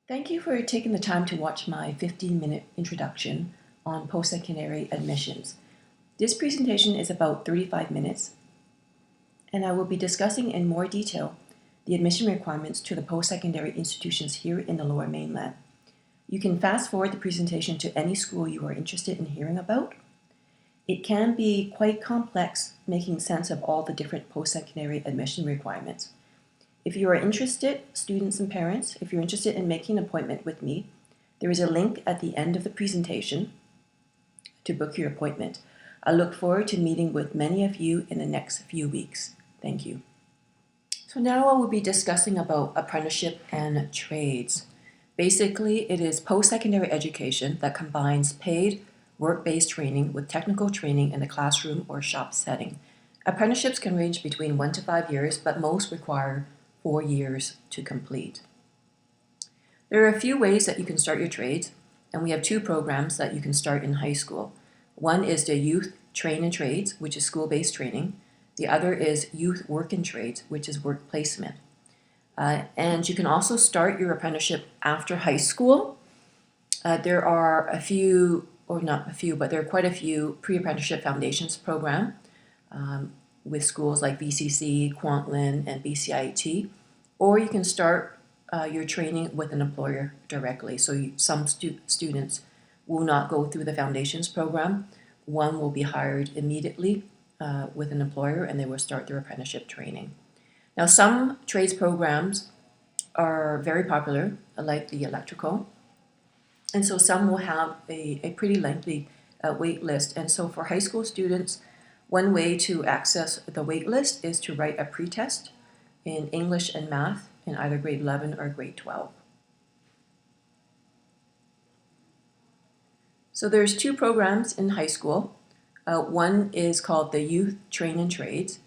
Thank you for taking the time to watch my 15-minute introduction on post-secondary admissions. This presentation is about 35 minutes, and I will be discussing in more detail the admission requirements to the post-secondary institutions here in the Lower Mainland. You can fast forward the presentation to any school you are interested in hearing about. It can be quite complex making sense of all the different post-secondary admission requirements. If you are interested, students and parents, if you're interested in making an appointment with me, there is a link at the end of the presentation to book your appointment. I look forward to meeting with many of you in the next few weeks. Thank you. So now I will be discussing about apprenticeship and trades. Basically, it is post-secondary education that combines paid work-based training with technical training in the classroom or shop setting. Apprenticeships can range between 1 to 5 years, but most require 4 years to complete. There are a few ways that you can start your trades, and we have 2 programs that you can start in high school. One is the Youth Train and Trades, which is school-based training. The other is Youth Work and Trades, which is work placement. And you can also start your apprenticeship after high school. There are a few, or not a few, but there are quite a few pre-apprenticeship foundations program with schools like VCC, Kwantlen, and BCIT, or you can start your training with an employer directly. So some students will not go through the foundations program. One will be hired immediately with an employer, and they will start their apprenticeship training. Now, some trades programs are very popular, like the electrical, and so some will have a pretty lengthy wait list. And so for high school students, one way to access the wait list is to write a pretest in English and math in either grade 11 or grade 12. So there's 2 programs in high school. One is called the Youth Train and Trades,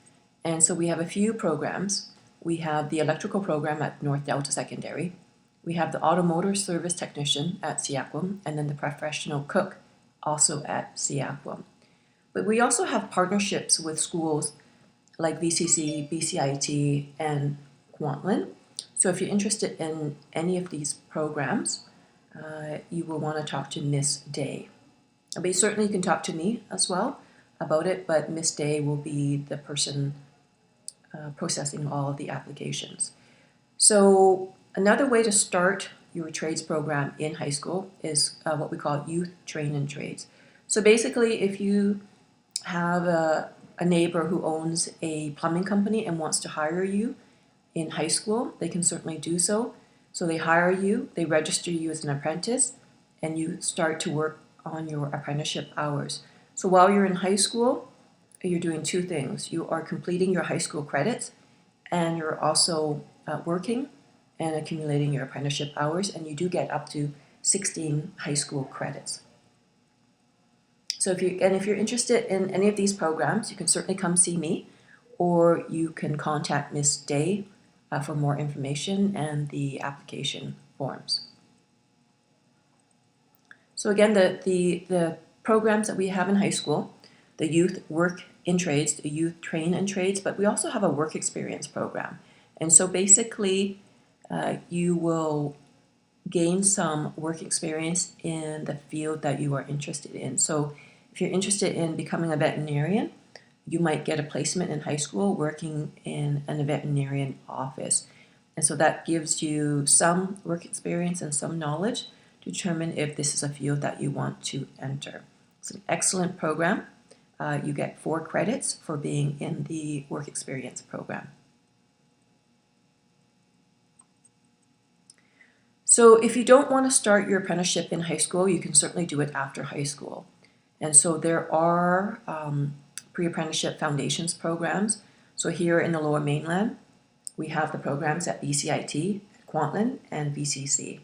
and so we have a few programs. We have the electrical program at North Delta Secondary. We have the automotive service technician at Seaquam, and then the professional cook also at Seaquam. But we also have partnerships with schools like VCC, BCIT, and Kwantlen. So if you're interested in any of these programs, you will want to talk to Miss Day. But certainly you can talk to me as well about it, but Miss Day will be the person processing all of the applications. So another way to start your trades program in high school is what we call Youth Train and Trades. So basically, if you have a neighbor who owns a plumbing company and wants to hire you in high school, they can certainly do so. So they hire you, they register you as an apprentice, and you start to work on your apprenticeship hours. So while you're in high school, you're doing 2 things. You are completing your high school credits, and you're also working and accumulating your apprenticeship hours, and you do get up to 16 high school credits. So if you're interested in any of these programs, you can certainly come see me, or you can contact Miss Day for more information and the application forms. So again, the programs that we have in high school, the Youth Work in Trades, the Youth Train and Trades, but we also have a work experience program. And so basically, you will gain some work experience in the field that you are interested in. So if you're interested in becoming a veterinarian, you might get a placement in high school working in a veterinarian office. And so that gives you some work experience and some knowledge to determine if this is a field that you want to enter. It's an excellent program. You get 4 credits for being in the work experience program. So if you don't want to start your apprenticeship in high school, you can certainly do it after high school. And so there are pre-apprenticeship foundations programs. So here in the Lower Mainland, we have the programs at BCIT, Kwantlen, and VCC.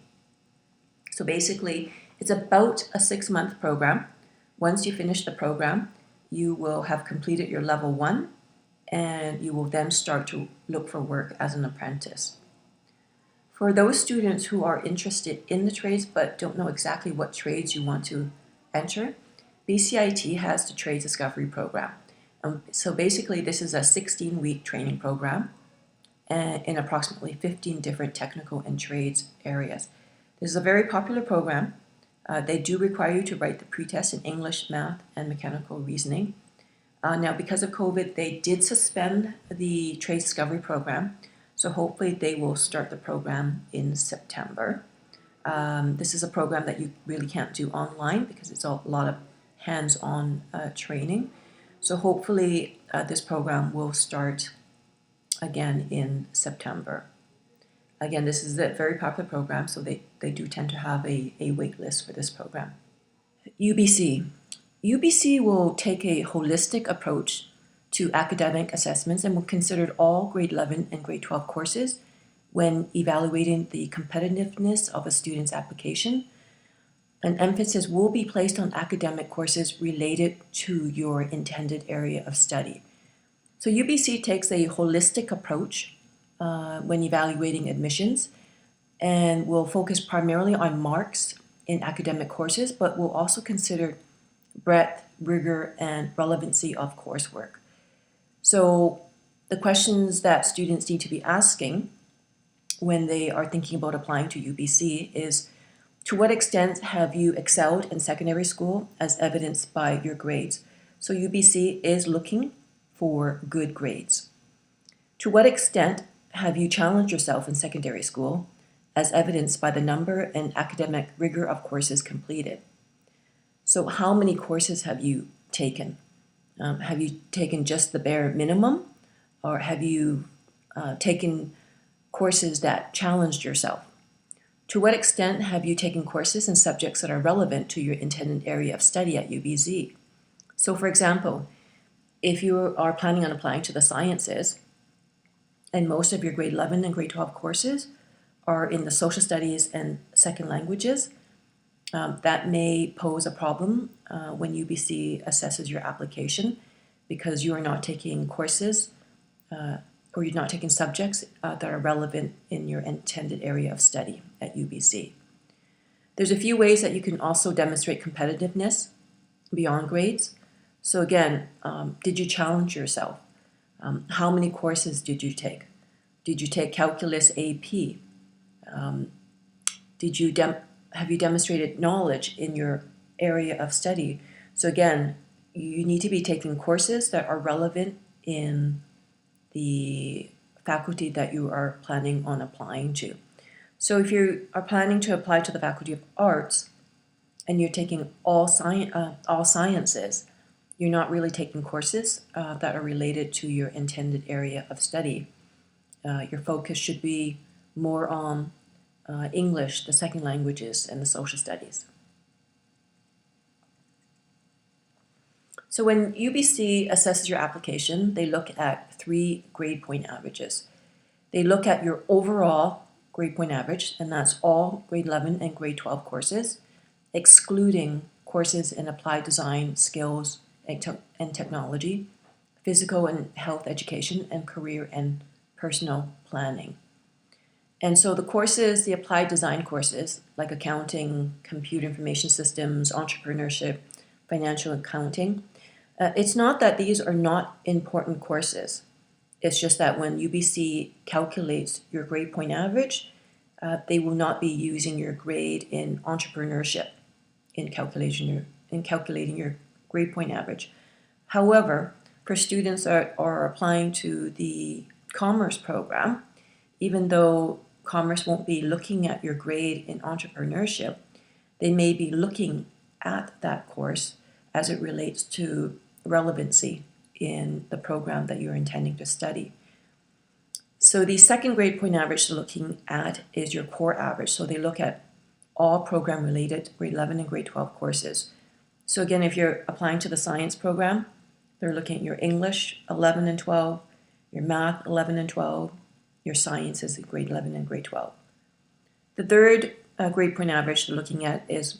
So basically, it's about a 6-month program. Once you finish the program, you will have completed your level 1, and you will then start to look for work as an apprentice. For those students who are interested in the trades but don't know exactly what trades you want to enter, BCIT has the Trades Discovery Program. So basically, this is a 16-week training program in approximately 15 different technical and trades areas. This is a very popular program. They do require you to write the pretest in English, math, and mechanical reasoning. Now, because of COVID, they did suspend the Trade Discovery program, so hopefully they will start the program in September. This is a program that you really can't do online because it's a lot of hands-on training. So hopefully this program will start again in September. Again, this is a very popular program, so they do tend to have a wait list for this program. UBC. UBC will take a holistic approach to academic assessments and will consider all grade 11 and grade 12 courses when evaluating the competitiveness of a student's application. An emphasis will be placed on academic courses related to your intended area of study. So UBC takes a holistic approach when evaluating admissions and will focus primarily on marks in academic courses, but will also consider breadth, rigor, and relevancy of coursework. So the questions that students need to be asking when they are thinking about applying to UBC is, to what extent have you excelled in secondary school as evidenced by your grades? So UBC is looking for good grades. To what extent have you challenged yourself in secondary school as evidenced by the number and academic rigor of courses completed? So how many courses have you taken? Have you taken just the bare minimum, or have you taken courses that challenged yourself? To what extent have you taken courses in subjects that are relevant to your intended area of study at UBC? So for example, if you are planning on applying to the sciences and most of your grade 11 and grade 12 courses are in the social studies and second languages, that may pose a problem when UBC assesses your application because you are not taking courses or you're not taking subjects that are relevant in your intended area of study at UBC. There's a few ways that you can also demonstrate competitiveness beyond grades. So again, did you challenge yourself? How many courses did you take? Did you take Calculus AP? Have you demonstrated knowledge in your area of study? So again, you need to be taking courses that are relevant in the faculty that you are planning on applying to. So if you are planning to apply to the Faculty of Arts and you're taking all sciences, you're not really taking courses that are related to your intended area of study. Your focus should be more on English, the second languages, and the social studies. So when UBC assesses your application, they look at 3 grade point averages. They look at your overall grade point average, and that's all grade 11 and grade 12 courses, excluding courses in applied design, skills, and technology, physical and health education, and career and personal planning. And so the courses, the applied design courses, like accounting, computer information systems, entrepreneurship, financial accounting, it's not that these are not important courses. It's just that when UBC calculates your grade point average, they will not be using your grade in entrepreneurship in calculating your grade point average. However, for students that are applying to the commerce program, even though commerce won't be looking at your grade in entrepreneurship, they may be looking at that course as it relates to relevancy in the program that you're intending to study. So the second grade point average they're looking at is your core average. So they look at all program related grade 11 and grade 12 courses. So again, if you're applying to the science program, they're looking at your English 11 and 12, your math 11 and 12, your sciences in grade 11 and grade 12. The third grade point average they're looking at is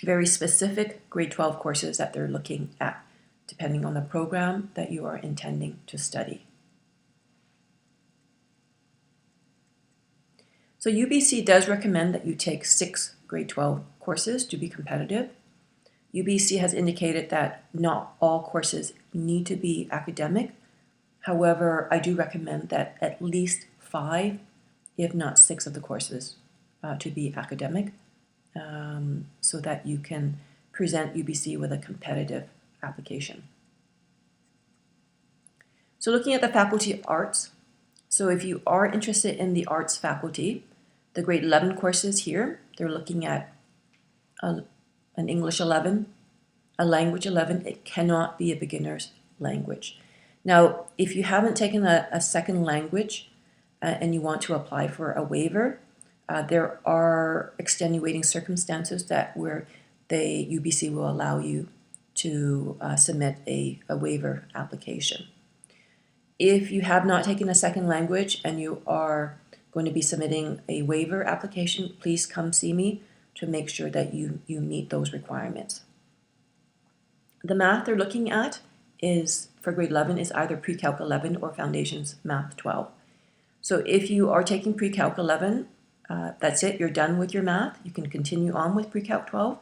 very specific grade 12 courses that they're looking at, depending on the program that you are intending to study. So UBC does recommend that you take 6 grade 12 courses to be competitive. UBC has indicated that not all courses need to be academic. However, I do recommend that at least 5, if not 6 of the courses to be academic so that you can present UBC with a competitive application. So looking at the Faculty of Arts, so if you are interested in the arts faculty, the grade 11 courses here, they're looking at an English 11, a language 11. It cannot be a beginner's language. Now, if you haven't taken a second language and you want to apply for a waiver, there are extenuating circumstances where the UBC will allow you to submit a waiver application. If you have not taken a second language and you are going to be submitting a waiver application, please come see me to make sure that you meet those requirements. The math they're looking at is, for grade 11, is either Pre-Calc 11 or Foundations Math 12. So if you are taking Pre-Calc 11, that's it, you're done with your math. You can continue on with Pre-Calc 12,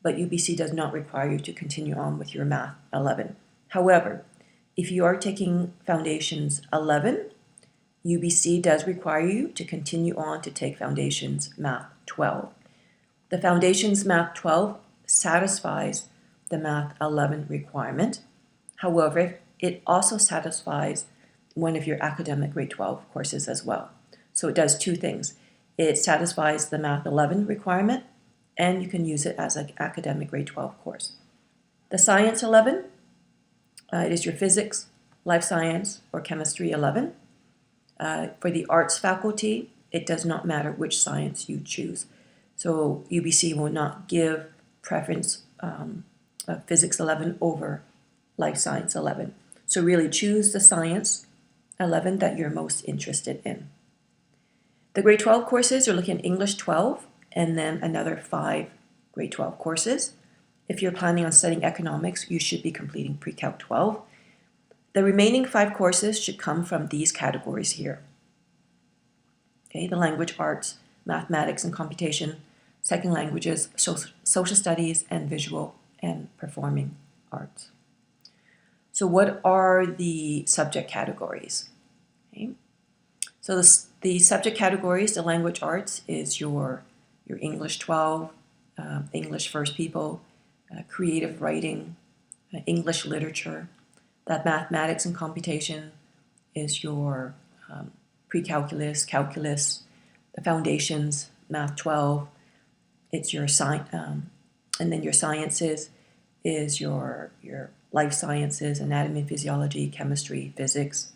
but UBC does not require you to continue on with your Math 11. However, if you are taking Foundations 11, UBC does require you to continue on to take Foundations Math 12. The Foundations Math 12 satisfies the Math 11 requirement. However, it also satisfies one of your academic grade 12 courses as well. So it does two things. It satisfies the Math 11 requirement, and you can use it as an academic grade 12 course. The Science 11, it is your Physics, Life Science, or Chemistry 11. For the arts faculty, it does not matter which science you choose. So UBC will not give preference of Physics 11 over Life Science 11. So really choose the Science 11 that you're most interested in. The grade 12 courses are looking at English 12 and then another 5 grade 12 courses. If you're planning on studying economics, you should be completing Pre-Calc 12. The remaining 5 courses should come from these categories here. Okay, the language arts, mathematics and computation, second languages, social studies, and visual and performing arts. So what are the subject categories? Okay. So the subject categories, the language arts is your English 12, English First People, creative writing, English literature. That mathematics and computation is your pre-calculus, calculus, the foundations, Math 12. It's your and then your sciences is your life sciences, anatomy and physiology, chemistry, physics.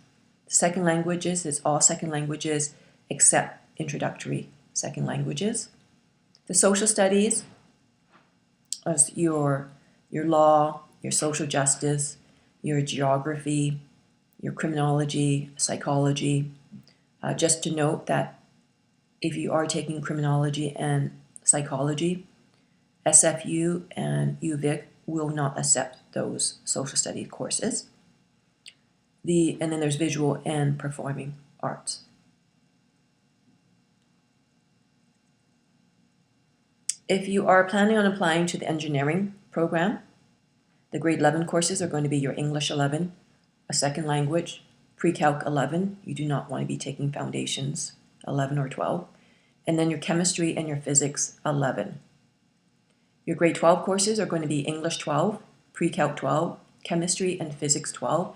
The second languages is all second languages except introductory second languages. The social studies is your law, your social justice, your geography, your criminology, psychology. Just to note that if you are taking criminology and psychology, SFU and UVic will not accept those social studies courses. And then there's visual and performing arts. If you are planning on applying to the engineering program, the grade 11 courses are going to be your English 11, a second language, Pre-Calc 11. You do not want to be taking Foundations 11 or 12. And then your chemistry and your physics 11. Your grade 12 courses are going to be English 12, Pre-Calc 12, chemistry and physics 12.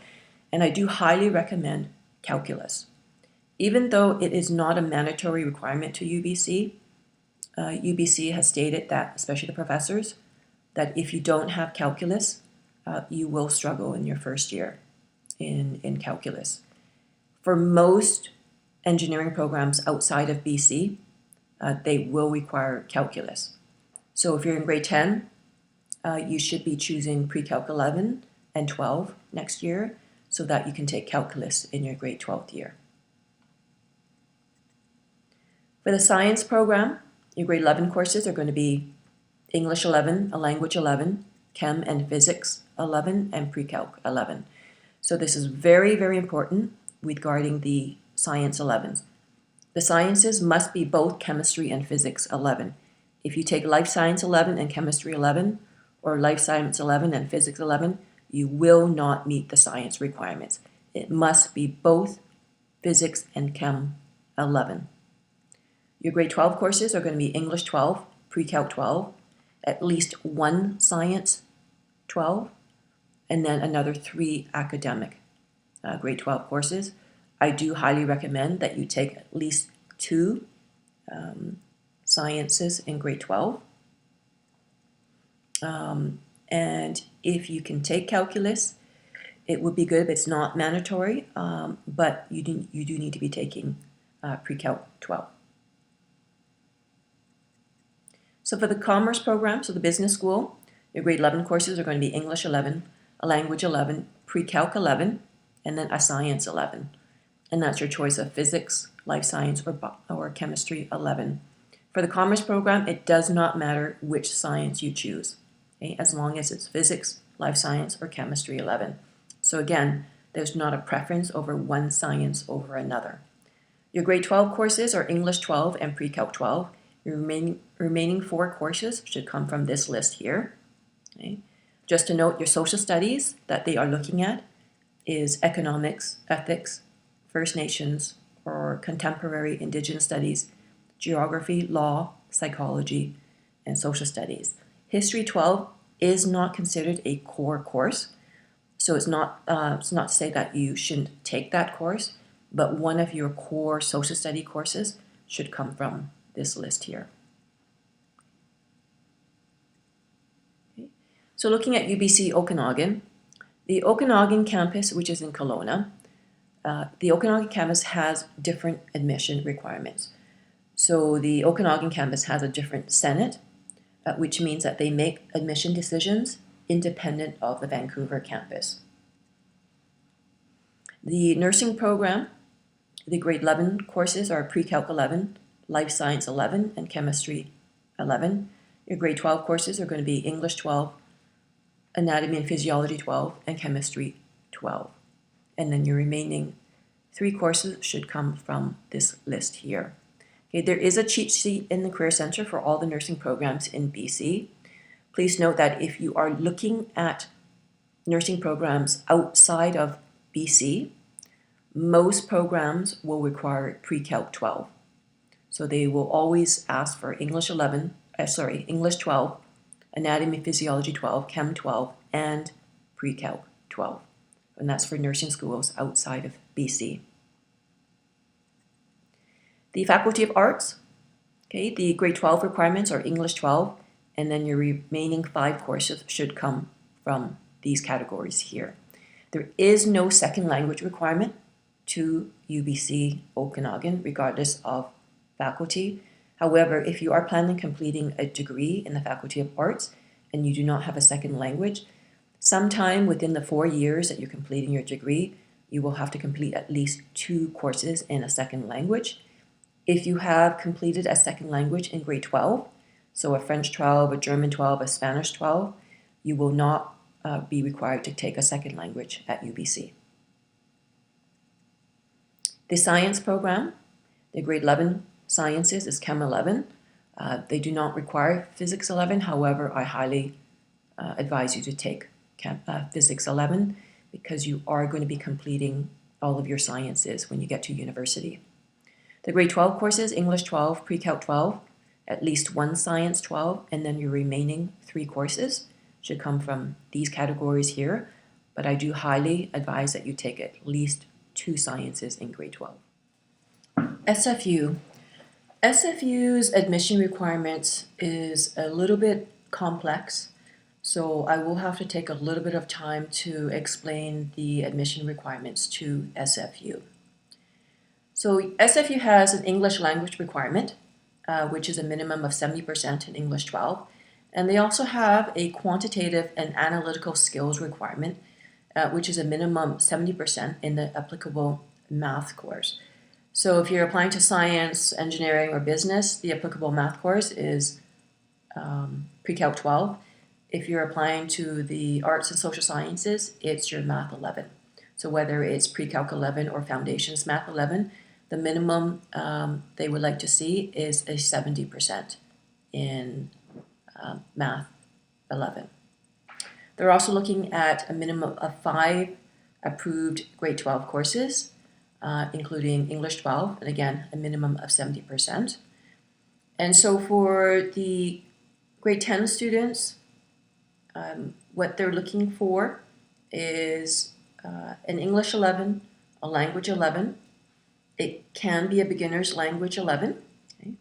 And I do highly recommend calculus. Even though it is not a mandatory requirement to UBC, UBC has stated that, especially the professors, that if you don't have calculus, you will struggle in your first year in calculus. For most engineering programs outside of BC, they will require calculus. So if you're in grade 10, you should be choosing Pre-Calc 11 and 12 next year so that you can take calculus in your grade 12th year. For the science program, your grade 11 courses are going to be English 11, a language 11, Chem and Physics 11, and Pre-Calc 11. So this is very, very important regarding the Science 11s. The sciences must be both Chemistry and Physics 11. If you take Life Science 11 and Chemistry 11, or Life Science 11 and Physics 11, you will not meet the science requirements. It must be both Physics and Chem 11. Your grade 12 courses are going to be English 12, Pre-Calc 12, at least one Science 12, and then another 3 academic grade 12 courses. I do highly recommend that you take at least 2 sciences in grade 12. And if you can take calculus, it would be good. It's not mandatory, but you do need to be taking Pre-Calc 12. So for the commerce program, so the business school, your grade 11 courses are going to be English 11, a language 11, Pre-Calc 11, and then a science 11. And that's your choice of physics, life science, or chemistry 11. For the commerce program, it does not matter which science you choose, okay, as long as it's physics, life science, or chemistry 11. So again, there's not a preference over one science over another. Your grade 12 courses are English 12 and Pre-Calc 12. Your remaining 4 courses should come from this list here. Okay. Just to note, your social studies that they are looking at is economics, ethics, First Nations, or contemporary Indigenous studies, geography, law, psychology, and social studies. History 12 is not considered a core course, so it's not to say that you shouldn't take that course, but one of your core social study courses should come from this list here. Okay. So looking at UBC Okanagan, the Okanagan campus, which is in Kelowna, the Okanagan campus has different admission requirements. So the Okanagan campus has a different Senate, which means that they make admission decisions independent of the Vancouver campus. The nursing program, the grade 11 courses are Pre-Calc 11, Life Science 11, and Chemistry 11. Your grade 12 courses are going to be English 12, Anatomy and Physiology 12, and Chemistry 12. And then your remaining 3 courses should come from this list here. Okay, there is a cheat sheet in the Career Center for all the nursing programs in BC. Please note that if you are looking at nursing programs outside of BC, most programs will require Pre-Calc 12. So they will always ask for English 12, Anatomy and Physiology 12, Chem 12, and Pre-Calc 12. And that's for nursing schools outside of BC. The Faculty of Arts, okay, the grade 12 requirements are English 12, and then your remaining 5 courses should come from these categories here. There is no second language requirement to UBC Okanagan, regardless of faculty. However, if you are planning completing a degree in the Faculty of Arts and you do not have a second language, sometime within the 4 years that you're completing your degree, you will have to complete at least 2 courses in a second language. If you have completed a second language in grade 12, so a French 12, a German 12, a Spanish 12, you will not be required to take a second language at UBC. The science program, the grade 11 sciences is Chem 11. They do not require Physics 11. However, I highly advise you to take Physics 11 because you are going to be completing all of your sciences when you get to university. The grade 12 courses, English 12, Pre-Calc 12, at least 1 Science 12, and then your remaining 3 courses should come from these categories here, but I do highly advise that you take at least 2 sciences in grade 12. SFU. SFU's admission requirements is a little bit complex, so I will have to take a little bit of time to explain the admission requirements to SFU. So SFU has an English language requirement, which is a minimum of 70% in English 12, and they also have a quantitative and analytical skills requirement, which is a minimum 70% in the applicable math course. So if you're applying to science, engineering, or business, the applicable math course is Pre-Calc 12. If you're applying to the arts and social sciences, it's your Math 11. So whether it's Pre-Calc 11 or Foundations Math 11, the minimum they would like to see is a 70% in Math 11. They're also looking at a minimum of 5 approved grade 12 courses, including English 12, and again, a minimum of 70%. And so for the grade 10 students, what they're looking for is an English 11, a language 11. It can be a beginner's language 11. Okay?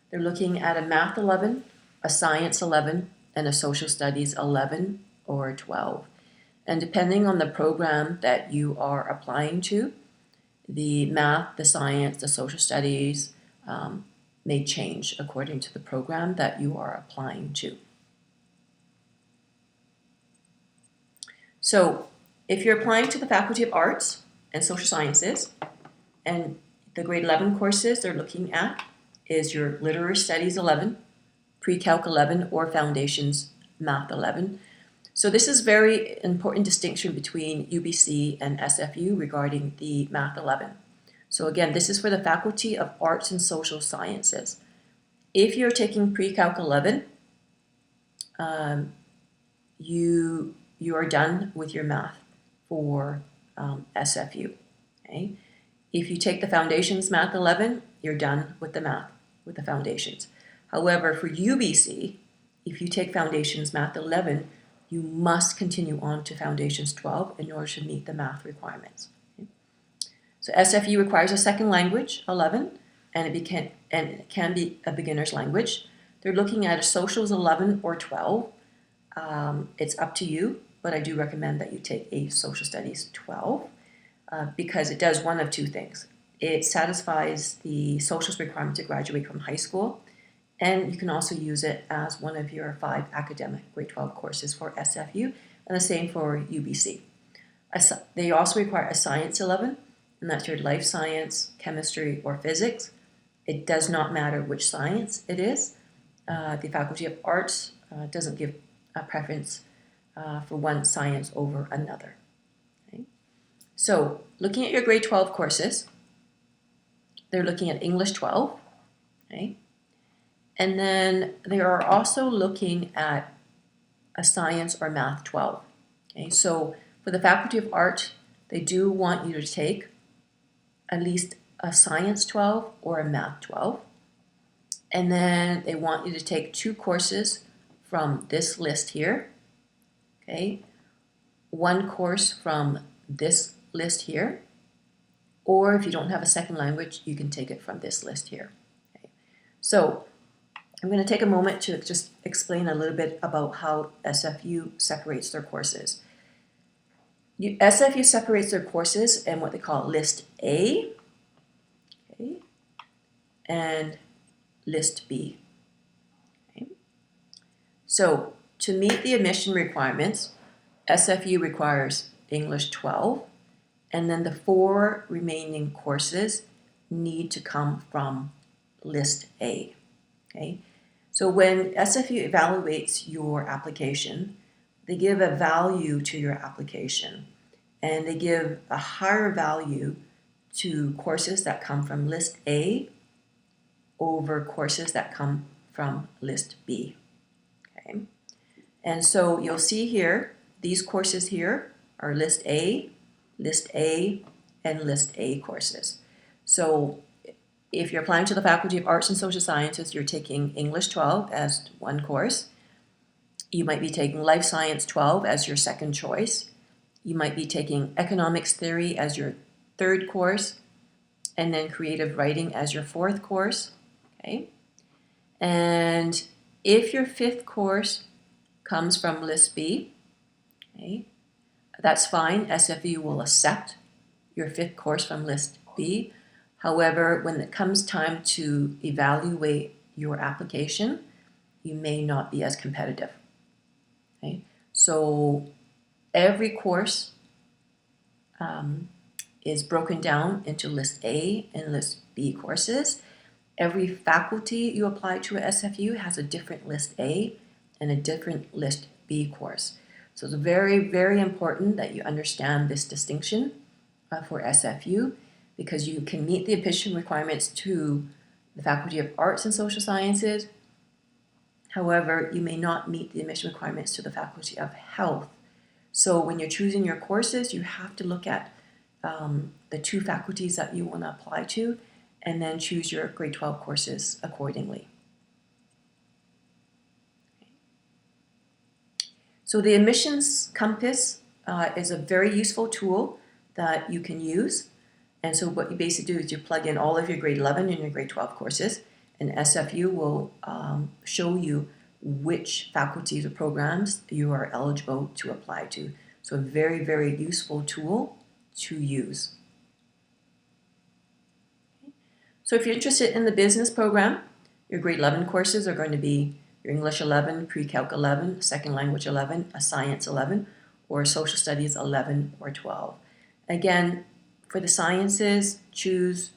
They're looking at a math 11, a science 11, and a social studies 11 or 12. And depending on the program that you are applying to, the math, the science, the social studies may change according to the program that you are applying to. So if you're applying to the Faculty of Arts and Social Sciences, and the grade 11 courses they're looking at is your Literary Studies 11, Pre-Calc 11, or Foundations Math 11. So this is very important distinction between UBC and SFU regarding the Math 11. So again, this is for the Faculty of Arts and Social Sciences. If you're taking Pre-Calc 11, you are done with your math for SFU. Okay? If you take the Foundations Math 11, you're done with the math, with the foundations. However, for UBC, if you take Foundations Math 11, you must continue on to Foundations 12 in order to meet the math requirements. Okay? So SFU requires a second language, 11, and it can be a beginner's language. They're looking at a Socials 11 or 12. It's up to you, but I do recommend that you take a Social Studies 12 because it does one of two things. It satisfies the socials requirement to graduate from high school, and you can also use it as one of your 5 academic grade 12 courses for SFU, and the same for UBC. They also require a Science 11, and that's your life science, chemistry, or physics. It does not matter which science it is. The Faculty of Arts doesn't give a preference for one science over another. Okay? So looking at your grade 12 courses, they're looking at English 12, okay? And then they are also looking at a science or math 12. Okay? So for the Faculty of Art, they do want you to take at least a science 12 or a math 12. And then they want you to take 2 courses from this list here. Okay? 1 course from this list here. Or if you don't have a second language, you can take it from this list here. Okay? So I'm going to take a moment to just explain a little bit about how SFU separates their courses. SFU separates their courses in what they call List A, okay, and List B. Okay. So to meet the admission requirements, SFU requires English 12, and then the 4 remaining courses need to come from List A. Okay? So when SFU evaluates your application, they give a value to your application, and they give a higher value to courses that come from List A over courses that come from List B. Okay? And so you'll see here, these courses here are List A, and List A courses. So if you're applying to the Faculty of Arts and Social Sciences, you're taking English 12 as 1 course. You might be taking Life Science 12 as your second choice. You might be taking Economics Theory as your 3rd course, and then Creative Writing as your 4th course. Okay? And if your 5th course comes from List B, okay, that's fine. SFU will accept your 5th course from List B. However, when it comes time to evaluate your application, you may not be as competitive. Okay? So every course is broken down into List A and List B courses. Every faculty you apply to at SFU has a different List A and a different List B course. So it's very, very important that you understand this distinction for SFU, because you can meet the admission requirements to the Faculty of Arts and Social Sciences. However, you may not meet the admission requirements to the Faculty of Health. So when you're choosing your courses, you have to look at the 2 faculties that you want to apply to, and then choose your grade 12 courses accordingly. So the admissions compass is a very useful tool that you can use. And so what you basically do is you plug in all of your grade 11 and your grade 12 courses, and SFU will show you which faculties or programs you are eligible to apply to. So a very, very useful tool to use. So if you're interested in the business program, your grade 11 courses are going to be your English 11, Pre-Calc 11, Second Language 11, a Science 11, or Social Studies 11 or 12. Again, for the sciences, choose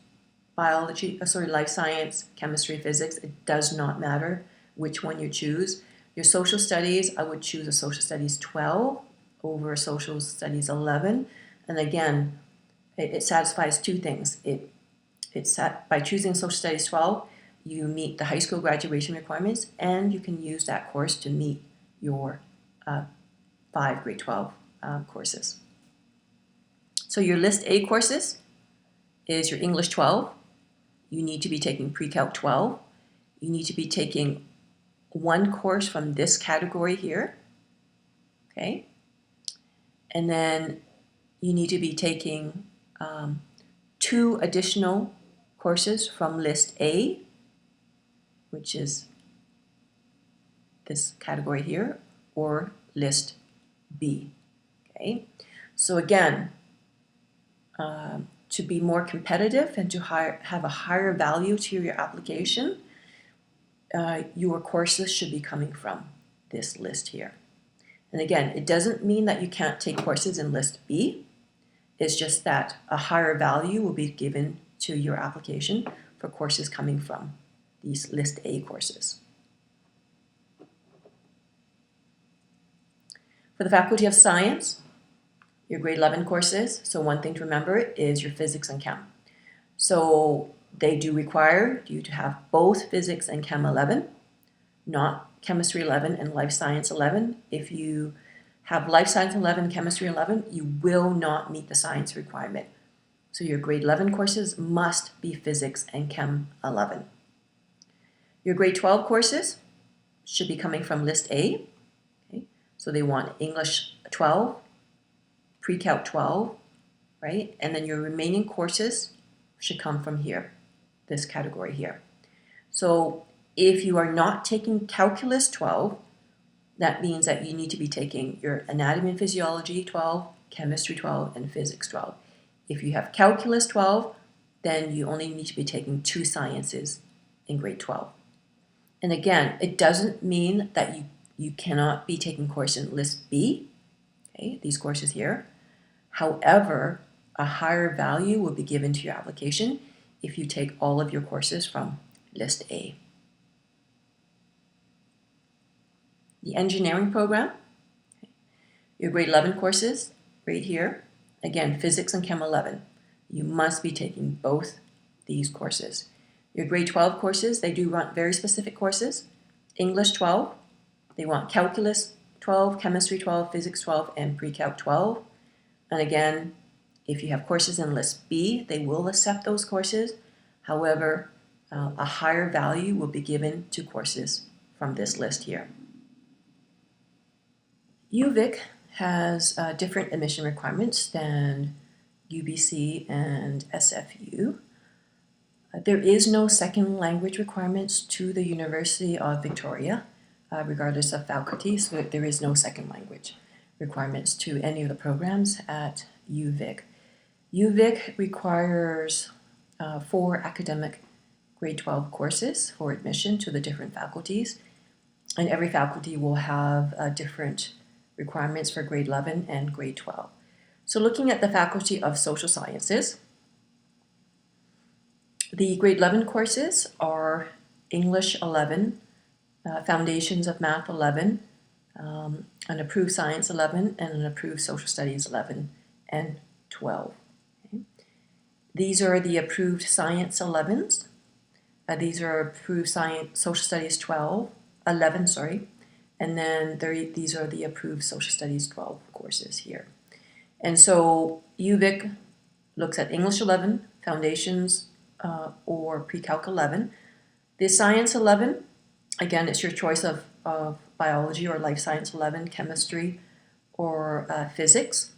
life science, chemistry, physics. It does not matter which one you choose. Your social studies, I would choose a social studies 12 over a social studies 11. And again, it satisfies two things. By choosing social studies 12, you meet the high school graduation requirements, and you can use that course to meet your 5 grade 12 courses. So your List A courses is your English 12. You need to be taking Pre-Calc 12. You need to be taking one course from this category here, okay? And then you need to be taking 2 additional courses from List A, which is this category here, or List B, okay? So again, to be more competitive and to have a higher value to your application, your courses should be coming from this list here. And again, it doesn't mean that you can't take courses in List B. It's just that a higher value will be given to your application for courses coming from these List A courses. For the Faculty of Science, your grade 11 courses, so one thing to remember is your physics and chem. So they do require you to have both physics and chem 11, not chemistry 11 and life science 11. If you have life science 11, chemistry 11, you will not meet the science requirement. So your grade 11 courses must be physics and chem 11. Your grade 12 courses should be coming from List A. Okay? So they want English 12, Pre-Calc 12, right? And then your remaining courses should come from here, this category here. So if you are not taking Calculus 12, that means that you need to be taking your Anatomy and Physiology 12, Chemistry 12, and Physics 12. If you have Calculus 12, then you only need to be taking 2 sciences in grade 12. And again, it doesn't mean that you cannot be taking course in List B, okay, these courses here. However, a higher value will be given to your application if you take all of your courses from List A. The engineering program, your grade 11 courses right here, again, physics and chem 11. You must be taking both these courses. Your grade 12 courses, they do run very specific courses. English 12, they want calculus 12, chemistry 12, physics 12, and pre-calc 12. And again, if you have courses in List B, they will accept those courses. However, a higher value will be given to courses from this list here. UVic has different admission requirements than UBC and SFU. There is no second language requirements to the University of Victoria, regardless of faculty, so there is no second language requirements to any of the programs at UVic. UVic requires 4 academic grade 12 courses for admission to the different faculties, and every faculty will have different requirements for grade 11 and grade 12. So looking at the Faculty of Social Sciences, the grade 11 courses are English 11, Foundations of Math 11, an approved Science 11, and an approved Social Studies 11 and 12. Okay. These are the approved Science 11s. These are approved Social Studies 11, and then these are the approved Social Studies 12 courses here. And so UVic looks at English 11, Foundations, or Pre-Calc 11. The Science 11 Again, it's your choice of biology or life science 11, chemistry, or physics.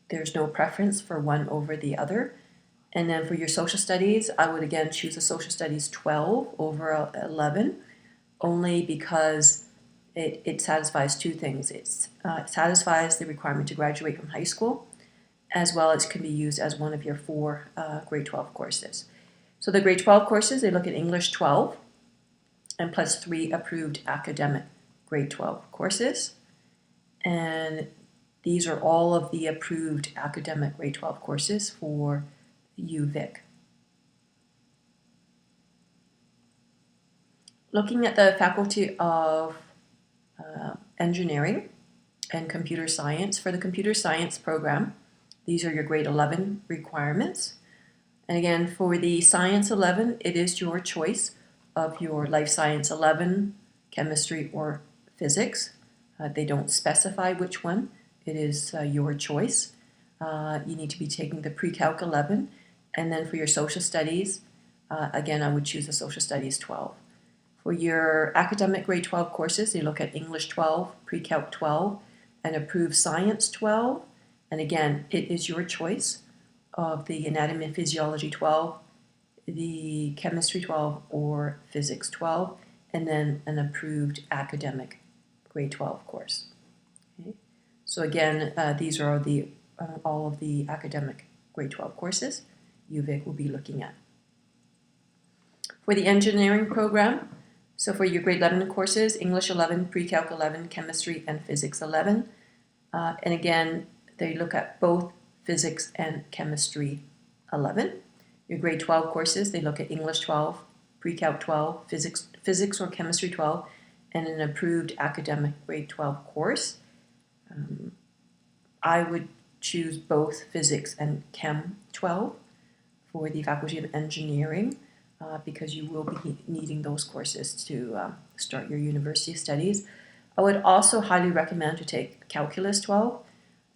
There's no preference for one over the other. And then for your social studies, I would again choose a social studies 12 over 11, only because it satisfies two things. It satisfies the requirement to graduate from high school, as well as can be used as one of your 4 grade 12 courses. So the grade 12 courses, they look at English 12 and plus 3 approved academic grade 12 courses. And these are all of the approved academic grade 12 courses for UVic. Looking at the Faculty of Engineering and Computer Science, for the Computer Science program, these are your grade 11 requirements. And again, for the Science 11, it is your choice of your Life Science 11, Chemistry, or Physics. They don't specify which one. It is your choice. You need to be taking the Pre-Calc 11. And then for your Social Studies, again, I would choose the Social Studies 12. For your academic grade 12 courses, they look at English 12, Pre-Calc 12, and Approved Science 12. And again, it is your choice of the Anatomy and Physiology 12, the Chemistry 12, or Physics 12, and then an approved academic grade 12 course. Okay. So again, these are all of the academic grade 12 courses UVic will be looking at. For the engineering program, so for your grade 11 courses, English 11, Pre-Calc 11, Chemistry, and Physics 11. And again, they look at both Physics and Chemistry 11. Your grade 12 courses, they look at English 12, Pre-Calc 12, Physics or Chemistry 12, and an approved academic grade 12 course. I would choose both Physics and Chem 12 for the Faculty of Engineering because you will be needing those courses to start your university studies. I would also highly recommend to take Calculus 12.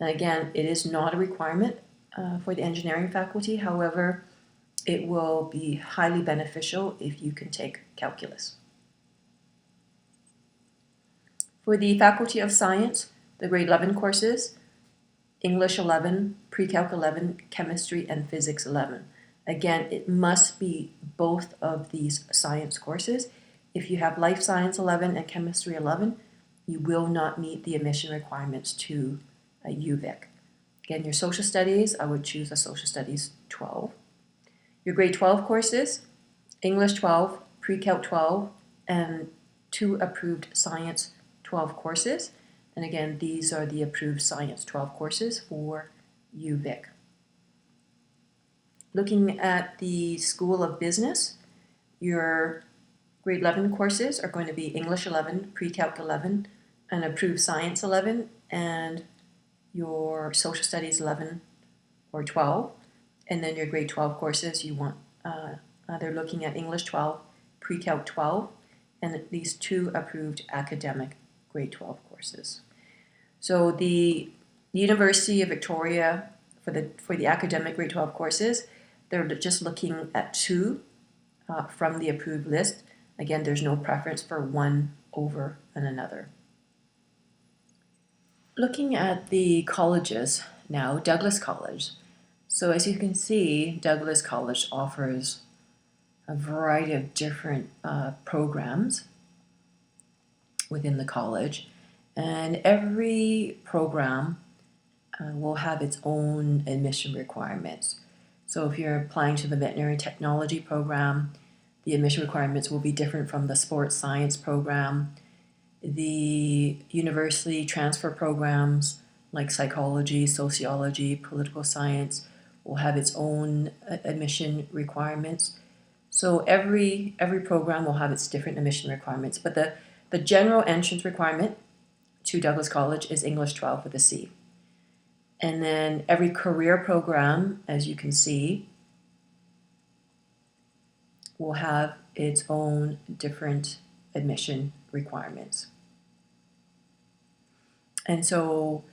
And again, it is not a requirement for the engineering faculty. However, it will be highly beneficial if you can take calculus. For the Faculty of Science, the grade 11 courses, English 11, Pre-Calc 11, Chemistry, and Physics 11. Again, it must be both of these science courses. If you have Life Science 11 and Chemistry 11, you will not meet the admission requirements to UVic. Again, your Social Studies, I would choose a Social Studies 12. Your grade 12 courses, English 12, Pre-Calc 12, and 2 approved Science 12 courses. And again, these are the approved Science 12 courses for UVic. Looking at the School of Business, your grade 11 courses are going to be English 11, Pre-Calc 11, and approved Science 11, and your Social Studies 11 or 12. And then your grade 12 courses, you want they're looking at English 12, Pre-Calc 12, and at least 2 approved academic grade 12 courses. So the University of Victoria, for the academic grade 12 courses, they're just looking at 2 from the approved list. Again, there's no preference for one over another. Looking at the colleges now, Douglas College. So as you can see, Douglas College offers a variety of different programs within the college, and every program will have its own admission requirements. So if you're applying to the veterinary technology program, the admission requirements will be different from the sports science program. The university transfer programs like psychology, sociology, political science will have its own admission requirements. So every program will have its different admission requirements, but the general entrance requirement to Douglas College is English 12 with a C. And then every career program, as you can see, will have its own different admission requirements. And so,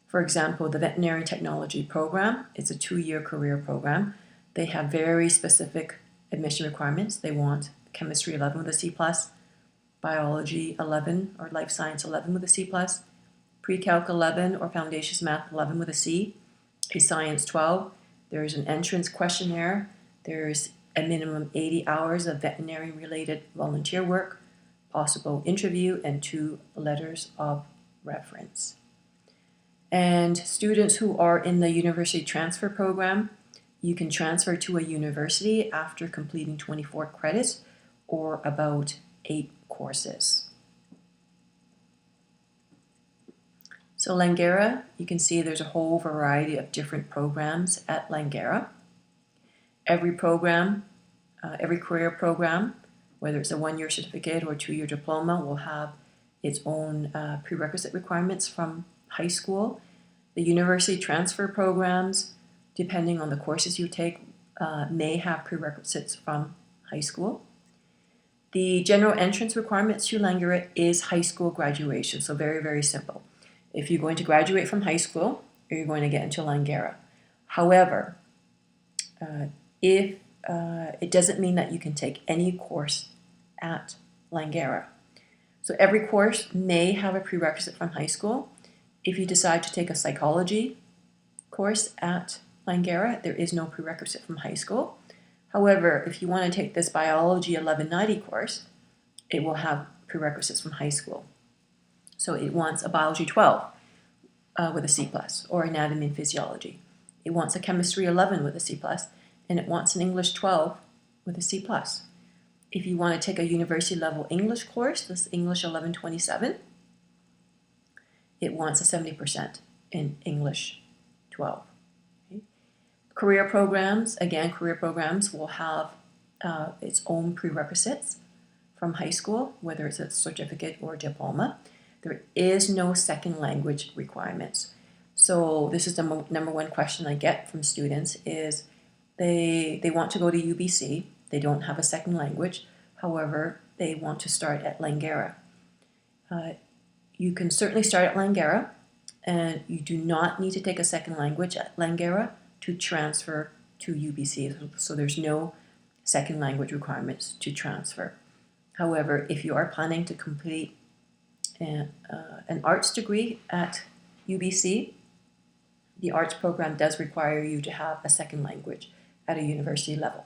for example, the veterinary technology program, it's a 2-year career program. They have very specific admission requirements. They want chemistry 11 with a C+, Biology 11 or Life Science 11 with a C+, Pre-Calc 11 or Foundations Math 11 with a C, a Science 12. There's an entrance questionnaire. There's a minimum 80 hours of veterinary-related volunteer work, possible interview, and 2 letters of reference. And students who are in the university transfer program, you can transfer to a university after completing 24 credits or about 8 courses. So Langara, you can see there's a whole variety of different programs at Langara. Every program, every career program, whether it's a 1-year certificate or a 2-year diploma, will have its own prerequisite requirements from high school. The university transfer programs, depending on the courses you take, may have prerequisites from high school. The general entrance requirements to Langara is high school graduation, so very, very simple. If you're going to graduate from high school, you're going to get into Langara. However, it doesn't mean that you can take any course at Langara. So every course may have a prerequisite from high school. If you decide to take a psychology course at Langara, there is no prerequisite from high school. However, if you want to take this Biology 1190 course, it will have prerequisites from high school. So it wants a Biology 12 with a C+, or Anatomy and Physiology. It wants a Chemistry 11 with a C+, and it wants an English 12 with a C+. If you want to take a university level English course, this English 1127, it wants a 70% in English 12. Okay. Career programs, again, career programs will have its own prerequisites from high school, whether it's a certificate or a diploma. There is no second language requirements. So this is the number one question I get from students is they want to go to UBC. They don't have a second language. However, they want to start at Langara. You can certainly start at Langara, and you do not need to take a second language at Langara to transfer to UBC. So there's no second language requirements to transfer. However, if you are planning to complete an arts degree at UBC, the arts program does require you to have a second language at a university level.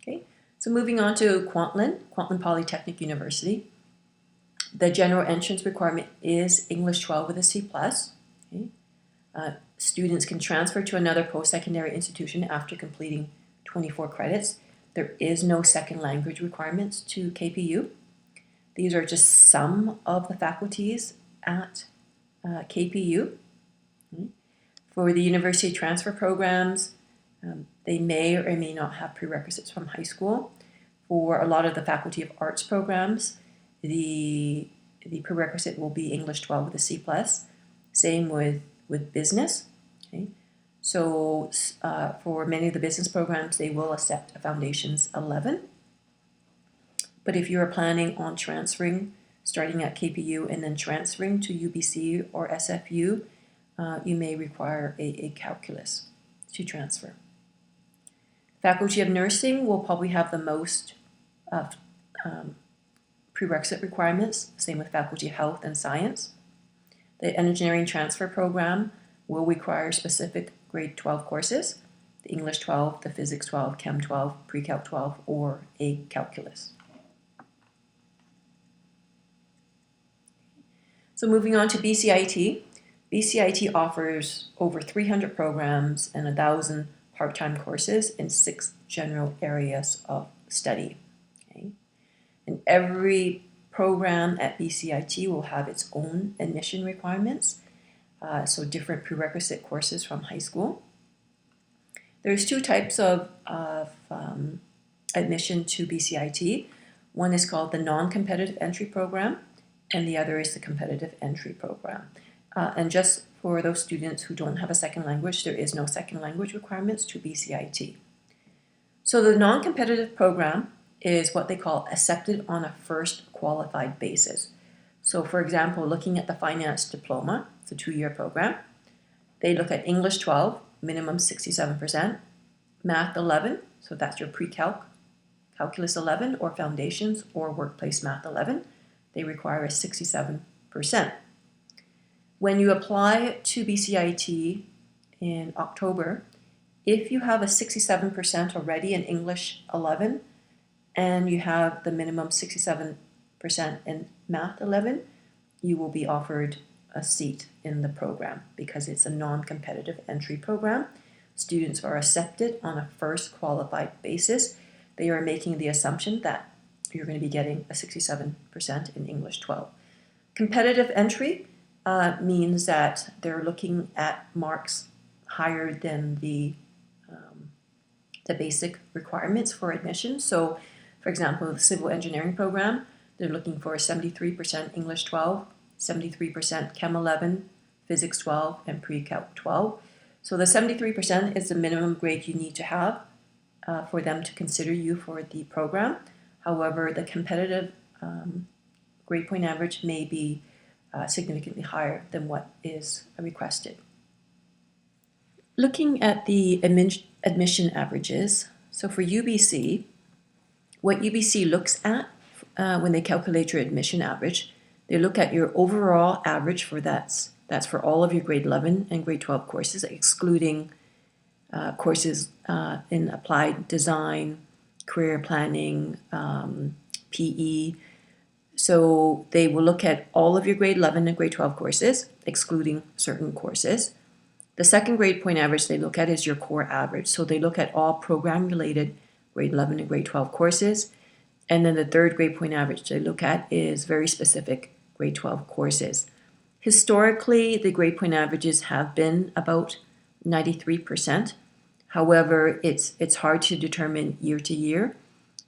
Okay, so moving on to Kwantlen Polytechnic University. The general entrance requirement is English 12 with a C+. Okay. Students can transfer to another post-secondary institution after completing 24 credits. There is no second language requirements to KPU. These are just some of the faculties at KPU. For the university transfer programs, they may or may not have prerequisites from high school. For a lot of the Faculty of Arts programs, the prerequisite will be English 12 with a C+. Same with business. Okay. So for many of the business programs, they will accept a Foundations 11. But if you are planning on transferring, starting at KPU and then transferring to UBC or SFU, you may require a calculus to transfer. Faculty of Nursing will probably have the most prerequisite requirements, same with Faculty of Health and Science. The Engineering Transfer Program will require specific grade 12 courses, the English 12, the Physics 12, Chem 12, Pre-Calc 12, or a calculus. So moving on to BCIT. BCIT offers over 300 programs and 1,000 part-time courses in 6 general areas of study. Okay. And every program at BCIT will have its own admission requirements, so different prerequisite courses from high school. There's 2 types of admission to BCIT. One is called the non-competitive entry program, and the other is the competitive entry program. And just for those students who don't have a second language, there is no second language requirements to BCIT. So the non-competitive program is what they call accepted on a first qualified basis. So for example, looking at the finance diploma, it's a 2-year program, they look at English 12, minimum 67%, Math 11, so that's your pre-calc Calculus 11 or Foundations or Workplace Math 11, they require a 67%. When you apply to BCIT in October, if you have a 67% already in English 11 and you have the minimum 67% in Math 11, you will be offered a seat in the program because it's a non-competitive entry program. Students are accepted on a first qualified basis. They are making the assumption that you're going to be getting a 67% in English 12. Competitive entry means that they're looking at marks higher than the basic requirements for admission. So, for example, the civil engineering program, they're looking for 73% English 12, 73% Chem 11, Physics 12, and Pre-Calc 12. So the 73% is the minimum grade you need to have for them to consider you for the program. However, the competitive grade point average may be significantly higher than what is requested. Looking at the admission averages, so for UBC, what UBC looks at when they calculate your admission average, they look at your overall average for that's for all of your grade 11 and grade 12 courses, excluding courses in applied design, career planning, PE. So they will look at all of your grade 11 and grade 12 courses, excluding certain courses. The second grade point average they look at is your core average. So they look at all program-related grade 11 and grade 12 courses. And then the third grade point average they look at is very specific grade 12 courses. Historically, the grade point averages have been about 93%. However, it's hard to determine year to year.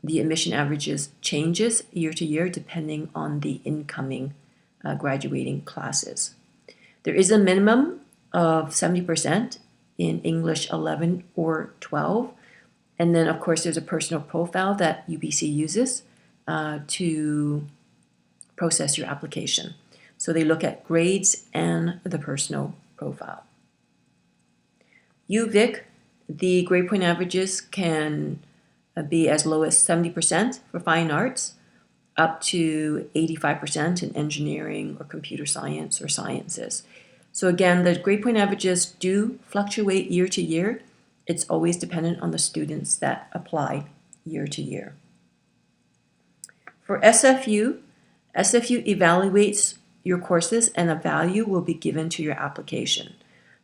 The admission averages changes year to year depending on the incoming graduating classes. There is a minimum of 70% in English 11 or 12. And then, of course, there's a personal profile that UBC uses to process your application. So they look at grades and the personal profile. UVic, the grade point averages can be as low as 70% for fine arts, up to 85% in engineering or computer science or sciences. So again, the grade point averages do fluctuate year to year. It's always dependent on the students that apply year to year. For SFU evaluates your courses and a value will be given to your application.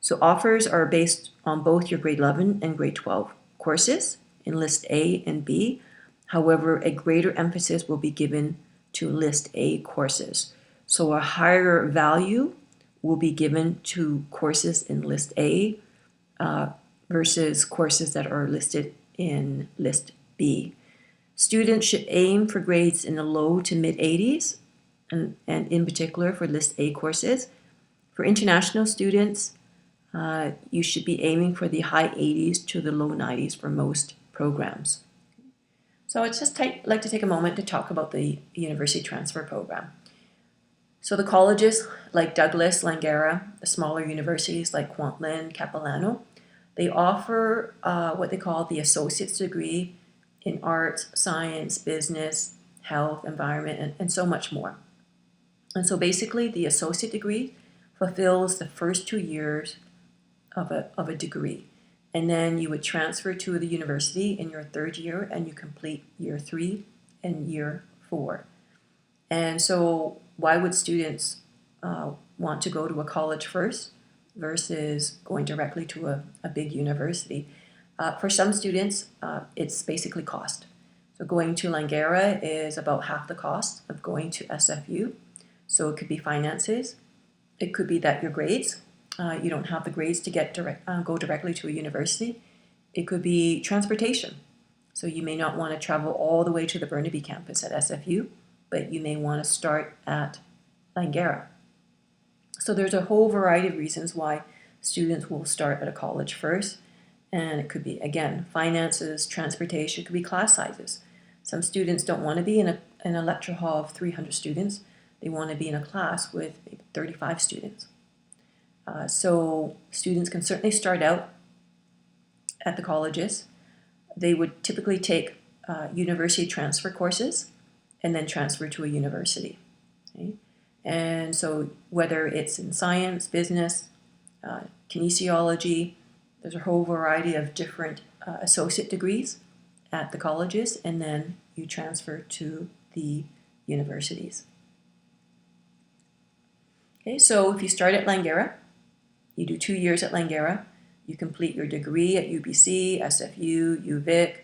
So offers are based on both your grade 11 and grade 12 courses in List A and B. However, a greater emphasis will be given to List A courses. So a higher value will be given to courses in List A versus courses that are listed in List B. Students should aim for grades in the low to mid 80s, and in particular for List A courses. For international students, you should be aiming for the high 80s to the low 90s for most programs. So I'd just like to take a moment to talk about the university transfer program. So the colleges like Douglas, Langara, the smaller universities like Kwantlen, Capilano, they offer what they call the associate's degree in arts, science, business, health, environment, and so much more. And so basically the associate degree fulfills the first 2 years of a degree. And then you would transfer to the university in your third year and you complete year 3 and year 4. And so why would students want to go to a college first versus going directly to a big university? For some students, it's basically cost. So going to Langara is about half the cost of going to SFU. So it could be finances. It could be that your grades, you don't have the grades to get go directly to a university. It could be transportation. So you may not want to travel all the way to the Burnaby campus at SFU, but you may want to start at Langara. So there's a whole variety of reasons why students will start at a college first. And it could be, again, finances, transportation, it could be class sizes. Some students don't want to be in a lecture hall of 300 students. They want to be in a class with 35 students. So students can certainly start out at the colleges. They would typically take university transfer courses and then transfer to a university. Okay? And so whether it's in science, business, kinesiology, there's a whole variety of different associate degrees at the colleges, and then you transfer to the universities. Okay, so if you start at Langara, you do 2 years at Langara, you complete your degree at UBC, SFU, UVic,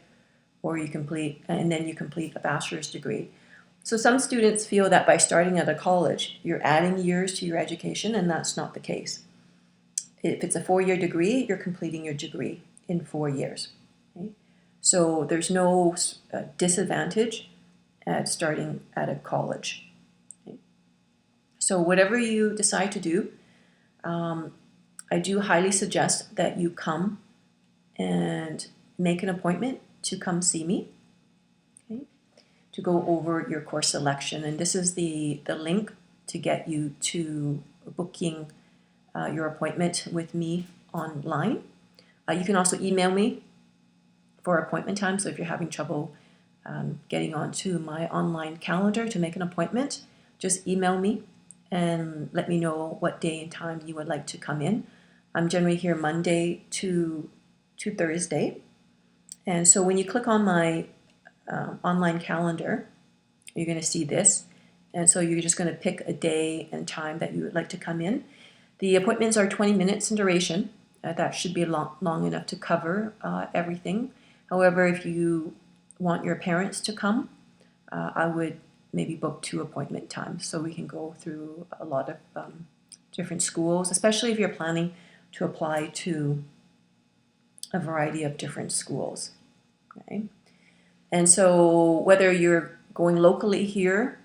or and then you complete a bachelor's degree. So some students feel that by starting at a college, you're adding years to your education, and that's not the case. If it's a 4-year degree, you're completing your degree in 4 years. Okay? So there's no disadvantage at starting at a college. Okay? So whatever you decide to do, I do highly suggest that you come and make an appointment to come see me, okay, to go over your course selection. And this is the link to get you to booking your appointment with me online. You can also email me for appointment time. So if you're having trouble getting onto my online calendar to make an appointment, just email me and let me know what day and time you would like to come in. I'm generally here Monday to Thursday. And so when you click on my online calendar, you're going to see this. And so you're just going to pick a day and time that you would like to come in. The appointments are 20 minutes in duration. That should be long enough to cover everything. However, if you want your parents to come, I would maybe book 2 appointment times so we can go through a lot of different schools, especially if you're planning to apply to a variety of different schools. Okay? And so whether you're going locally here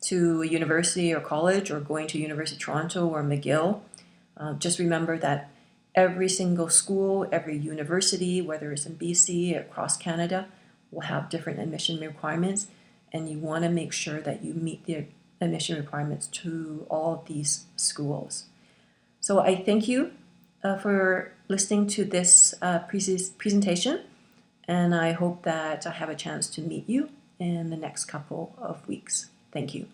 to a university or college or going to University of Toronto or McGill, just remember that every single school, every university, whether it's in BC or across Canada, will have different admission requirements, and you want to make sure that you meet the admission requirements to all of these schools. So I thank you for listening to this presentation, and I hope that I have a chance to meet you in the next couple of weeks. Thank you.